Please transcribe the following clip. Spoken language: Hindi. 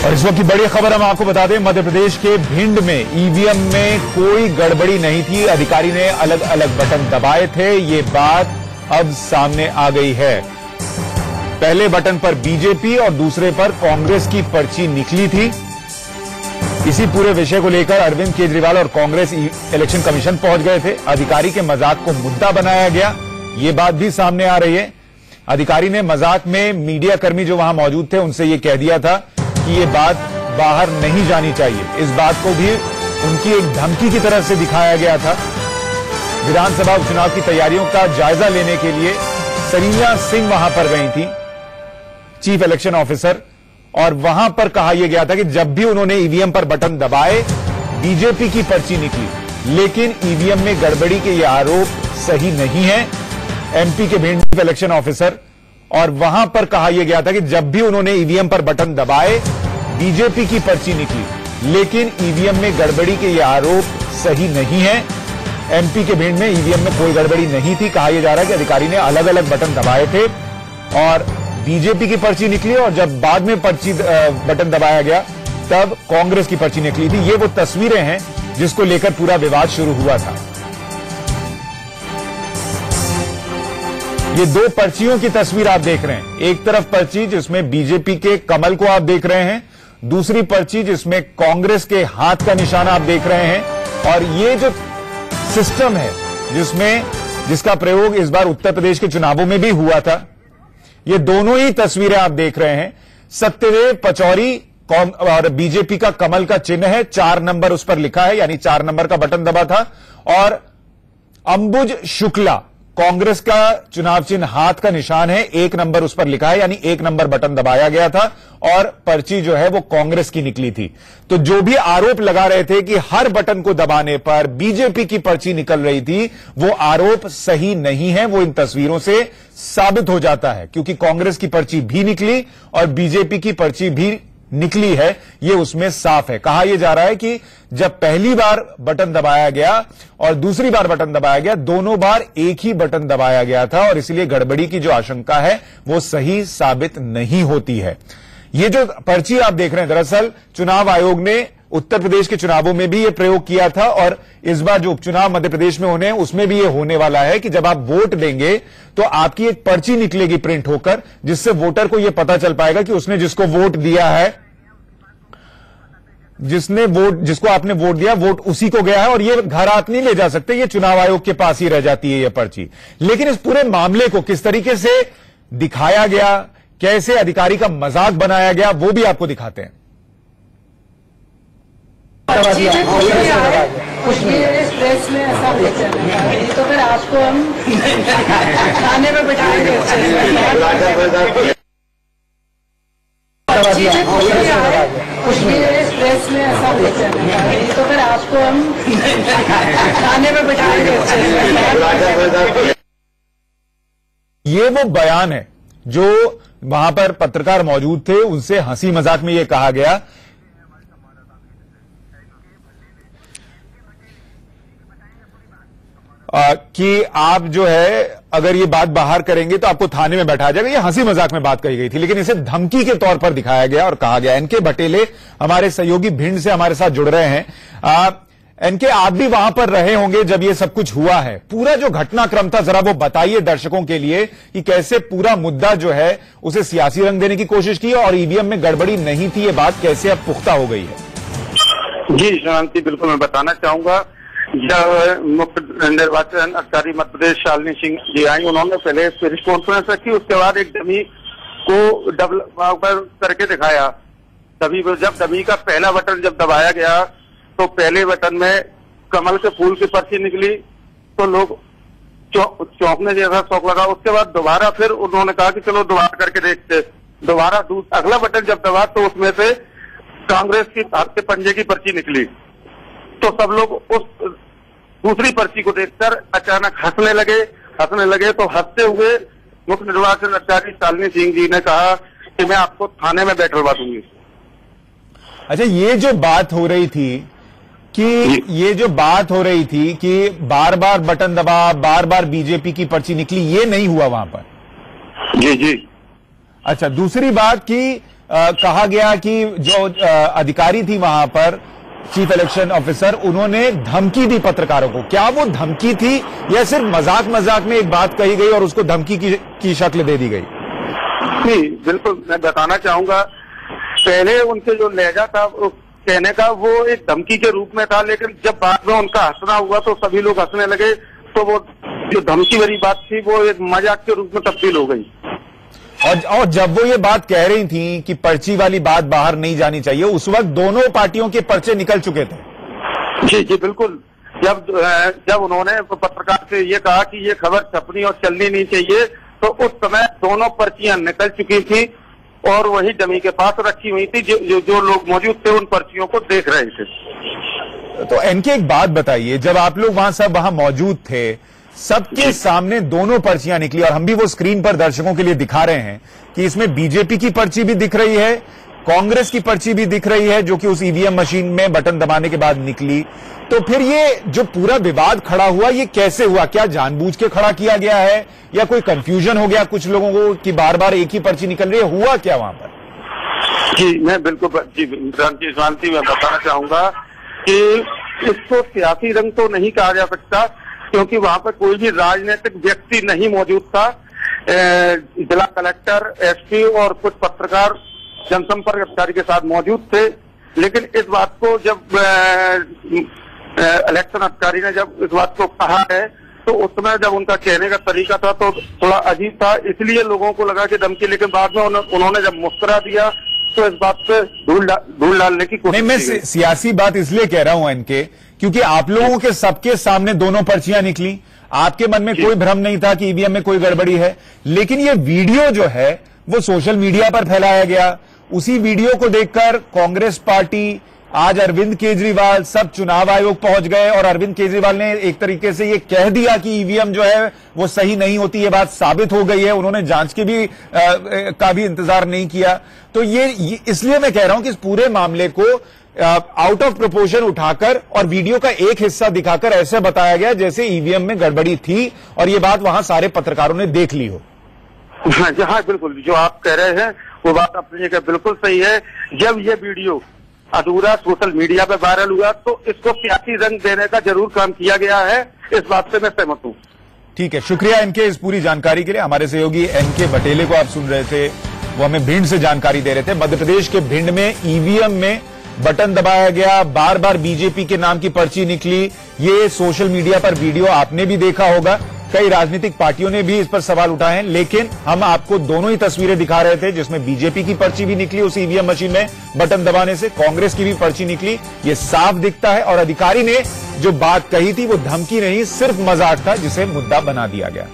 और इस वक्त की बड़ी खबर हम आपको बता दें, मध्य प्रदेश के भिंड में ईवीएम में कोई गड़बड़ी नहीं थी। अधिकारी ने अलग अलग बटन दबाए थे। ये बात अब सामने आ गई है। पहले बटन पर बीजेपी और दूसरे पर कांग्रेस की पर्ची निकली थी। इसी पूरे विषय को लेकर अरविंद केजरीवाल और कांग्रेस इलेक्शन कमीशन पहुंच गए थे। अधिकारी के मजाक को मुद्दा बनाया गया, ये बात भी सामने आ रही है। अधिकारी ने मजाक में मीडिया कर्मी जो वहां मौजूद थे उनसे ये कह दिया था कि ये बात बाहर नहीं जानी चाहिए। इस बात को भी उनकी एक धमकी की तरफ से दिखाया गया था। विधानसभा उपचुनाव की तैयारियों का जायजा लेने के लिए सरीना सिंह वहां पर गई थी, चीफ इलेक्शन ऑफिसर, और वहां पर कहा यह गया था कि जब भी उन्होंने ईवीएम पर बटन दबाए बीजेपी की पर्ची निकली, लेकिन ईवीएम में गड़बड़ी के ये आरोप सही नहीं है। एमपी के भिंड चीफ इलेक्शन ऑफिसर, और वहां पर कहा यह गया था कि जब भी उन्होंने ईवीएम पर बटन दबाए बीजेपी की पर्ची निकली, लेकिन ईवीएम में गड़बड़ी के ये आरोप सही नहीं है। एमपी के भिंड में ईवीएम में कोई गड़बड़ी नहीं थी। कहा यह जा रहा है कि अधिकारी ने अलग अलग बटन दबाए थे और बीजेपी की पर्ची निकली, और जब बाद में बटन दबाया गया तब कांग्रेस की पर्ची निकली थी। ये वो तस्वीरें हैं जिसको लेकर पूरा विवाद शुरू हुआ था। ये दो पर्चियों की तस्वीर आप देख रहे हैं। एक तरफ पर्ची जिसमें बीजेपी के कमल को आप देख रहे हैं, दूसरी पर्ची जिसमें कांग्रेस के हाथ का निशान आप देख रहे हैं। और ये जो सिस्टम है जिसका प्रयोग इस बार उत्तर प्रदेश के चुनावों में भी हुआ था, ये दोनों ही तस्वीरें आप देख रहे हैं। सत्यदेव पचौरी और बीजेपी का कमल का चिन्ह है, 4 नंबर उस पर लिखा है, यानी 4 नंबर का बटन दबा था। और अंबुज शुक्ला, कांग्रेस का चुनाव चिन्ह हाथ का निशान है, 1 नंबर उस पर लिखा है, यानी 1 नंबर बटन दबाया गया था और पर्ची जो है वो कांग्रेस की निकली थी। तो जो भी आरोप लगा रहे थे कि हर बटन को दबाने पर बीजेपी की पर्ची निकल रही थी, वो आरोप सही नहीं है। वो इन तस्वीरों से साबित हो जाता है, क्योंकि कांग्रेस की पर्ची भी निकली और बीजेपी की पर्ची भी निकली है, ये उसमें साफ है। कहा यह जा रहा है कि जब पहली बार बटन दबाया गया और दूसरी बार बटन दबाया गया, दोनों बार एक ही बटन दबाया गया था और इसलिए गड़बड़ी की जो आशंका है वो सही साबित नहीं होती है। ये जो पर्ची आप देख रहे हैं, दरअसल चुनाव आयोग ने उत्तर प्रदेश के चुनावों में भी ये प्रयोग किया था और इस बार जो उपचुनाव मध्य प्रदेश में होने हैं उसमें भी ये होने वाला है कि जब आप वोट देंगे तो आपकी एक पर्ची निकलेगी प्रिंट होकर, जिससे वोटर को यह पता चल पाएगा कि उसने जिसको वोट दिया है, जिसको आपने वोट दिया, वोट उसी को गया है और ये घर आप नहीं ले जा सकते, ये चुनाव आयोग के पास ही रह जाती है ये पर्ची। लेकिन इस पूरे मामले को किस तरीके से दिखाया गया, कैसे अधिकारी का मजाक बनाया गया, वो भी आपको दिखाते हैं। प्रेस में ऐसा तो फिर आपको हम खाने में बिठाएंगे। प्रेस में ऐसा तो फिर आपको हम खाने में बिठाएंगे। ये वो बयान है जो वहां पर पत्रकार मौजूद थे, उनसे हंसी मजाक में ये कहा गया कि आप जो है अगर ये बात बाहर करेंगे तो आपको थाने में बैठा जाएगा। ये हंसी मजाक में बात कही गई थी, लेकिन इसे धमकी के तौर पर दिखाया गया और कहा गया। एनके बटेले हमारे सहयोगी भिंड से हमारे साथ जुड़ रहे हैं। एनके, आप भी वहां पर रहे होंगे जब ये सब कुछ हुआ है। पूरा जो घटनाक्रम था जरा वो बताइए दर्शकों के लिए कि कैसे पूरा मुद्दा जो है उसे सियासी रंग देने की कोशिश की और ईवीएम में गड़बड़ी नहीं थी, ये बात कैसे अब पुख्ता हो गई है। जी शांति, बिल्कुल मैं बताना चाहूंगा। जब मुख्य निर्वाचन अधिकारी मध्य प्रदेश शालिनी सिंह जी आई, उन्होंने पहले प्रेस कॉन्फ्रेंस रखी, उसके बाद एक डमी को करके दिखाया। जब डमी का पहला बटन जब दबाया गया तो पहले बटन में कमल के फूल की पर्ची निकली तो लोग चौंकने जैसा शौक लगा। उसके बाद दोबारा फिर उन्होंने कहा कि चलो दोबारा करके देखते। दोबारा अगला बटन जब दबा तो उसमें से कांग्रेस की हाथ के पंजे की पर्ची निकली। तो सब लोग उस दूसरी पर्ची को देखकर अचानक हंसने लगे। तो हंसते हुए मुख्य निर्वाचन अधिकारी शालिनी सिंह जी ने कहा कि मैं आपको थाने में बैठलवा दूंगी। अच्छा, ये जो बात हो रही थी कि बार बार बटन दबा, बार बार बीजेपी की पर्ची निकली, ये नहीं हुआ वहां पर। जी जी। अच्छा, दूसरी बात कि कहा गया कि जो अधिकारी थी वहां पर, चीफ इलेक्शन ऑफिसर, उन्होंने धमकी दी पत्रकारों को। क्या वो धमकी थी या सिर्फ मजाक मजाक में एक बात कही गई और उसको धमकी की शक्ल दे दी गई? नहीं, बिल्कुल मैं बताना चाहूंगा, पहले उनके जो लहजा था कहने का वो एक धमकी के रूप में था, लेकिन जब बाद में उनका हंसना हुआ तो सभी लोग हंसने लगे, तो वो जो धमकी वाली बात थी वो एक मजाक के रूप में तब्दील हो गई। और जब वो ये बात कह रही थी कि पर्ची वाली बात बाहर नहीं जानी चाहिए, उस वक्त दोनों पार्टियों के पर्चे निकल चुके थे। जी जी बिल्कुल। जब उन्होंने पत्रकार से ये कहा कि ये खबर छपनी और चलनी नहीं चाहिए, तो उस समय दोनों पर्चियां निकल चुकी थी और वही डमी के पास रखी हुई थी। जो लोग मौजूद थे उन पर्चियों को देख रहे थे। तो इनके एक बात बताइए, जब आप लोग वहां मौजूद थे, सबके सामने दोनों पर्चियां निकली और हम भी वो स्क्रीन पर दर्शकों के लिए दिखा रहे हैं कि इसमें बीजेपी की पर्ची भी दिख रही है, कांग्रेस की पर्ची भी दिख रही है, जो कि उस ईवीएम मशीन में बटन दबाने के बाद निकली। तो फिर ये जो पूरा विवाद खड़ा हुआ, ये कैसे हुआ? क्या जानबूझ के खड़ा किया गया है या कोई कंफ्यूजन हो गया कुछ लोगों को कि बार बार एक ही पर्ची निकल रही है? हुआ क्या वहां पर? जी मैं बिल्कुल जी शांति में बताना चाहूंगा कि इसको सियासी रंग तो नहीं कहा जा सकता, क्योंकि वहां पर कोई भी राजनीतिक व्यक्ति नहीं मौजूद था। जिला कलेक्टर, एसपी और कुछ पत्रकार जनसंपर्क अधिकारी के साथ मौजूद थे। लेकिन इस बात को जब इलेक्शन अधिकारी ने जब इस बात को कहा है, तो उस समय जब उनका कहने का तरीका था तो थोड़ा अजीब था, इसलिए लोगों को लगा कि धमकी। लेकिन बाद में उन्होंने जब मुस्कुरा दिया तो इस बात पे धूल डालने की कोशिश। नहीं, मैं सियासी बात इसलिए कह रहा हूं इनके, क्योंकि आप लोगों के सबके सामने दोनों पर्चियां निकली, आपके मन में कोई भ्रम नहीं था कि ईवीएम में कोई गड़बड़ी है। लेकिन ये वीडियो जो है वो सोशल मीडिया पर फैलाया गया। उसी वीडियो को देखकर कांग्रेस पार्टी, आज अरविंद केजरीवाल, सब चुनाव आयोग पहुंच गए और अरविंद केजरीवाल ने एक तरीके से ये कह दिया कि ईवीएम जो है वो सही नहीं होती। ये बात साबित हो गई है, उन्होंने जांच के भी का भी इंतजार नहीं किया। तो ये इसलिए मैं कह रहा हूं कि इस पूरे मामले को आउट ऑफ प्रोपोर्शन उठाकर और वीडियो का एक हिस्सा दिखाकर ऐसे बताया गया जैसे ईवीएम में गड़बड़ी थी और ये बात वहां सारे पत्रकारों ने देख ली हो। हाँ बिल्कुल, जो आप कह रहे हैं वो बात अपनी जगह बिल्कुल सही है। जब ये वीडियो अधूरा सोशल मीडिया पे वायरल हुआ तो इसको सियासी रंग देने का जरूर काम किया गया है, इस बात से मैं सहमत हूं। ठीक है, शुक्रिया इनके इस पूरी जानकारी के लिए। हमारे सहयोगी एनके बटेले को आप सुन रहे थे, वो हमें भिंड से जानकारी दे रहे थे। मध्य प्रदेश के भिंड में ईवीएम में बटन दबाया गया, बार बार बीजेपी के नाम की पर्ची निकली। ये सोशल मीडिया पर वीडियो आपने भी देखा होगा, कई राजनीतिक पार्टियों ने भी इस पर सवाल उठाए हैं, लेकिन हम आपको दोनों ही तस्वीरें दिखा रहे थे जिसमें बीजेपी की पर्ची भी निकली उस ईवीएम मशीन में बटन दबाने से, कांग्रेस की भी पर्ची निकली। ये साफ दिखता है और अधिकारी ने जो बात कही थी वो धमकी नहीं, सिर्फ मजाक था जिसे मुद्दा बना दिया गया।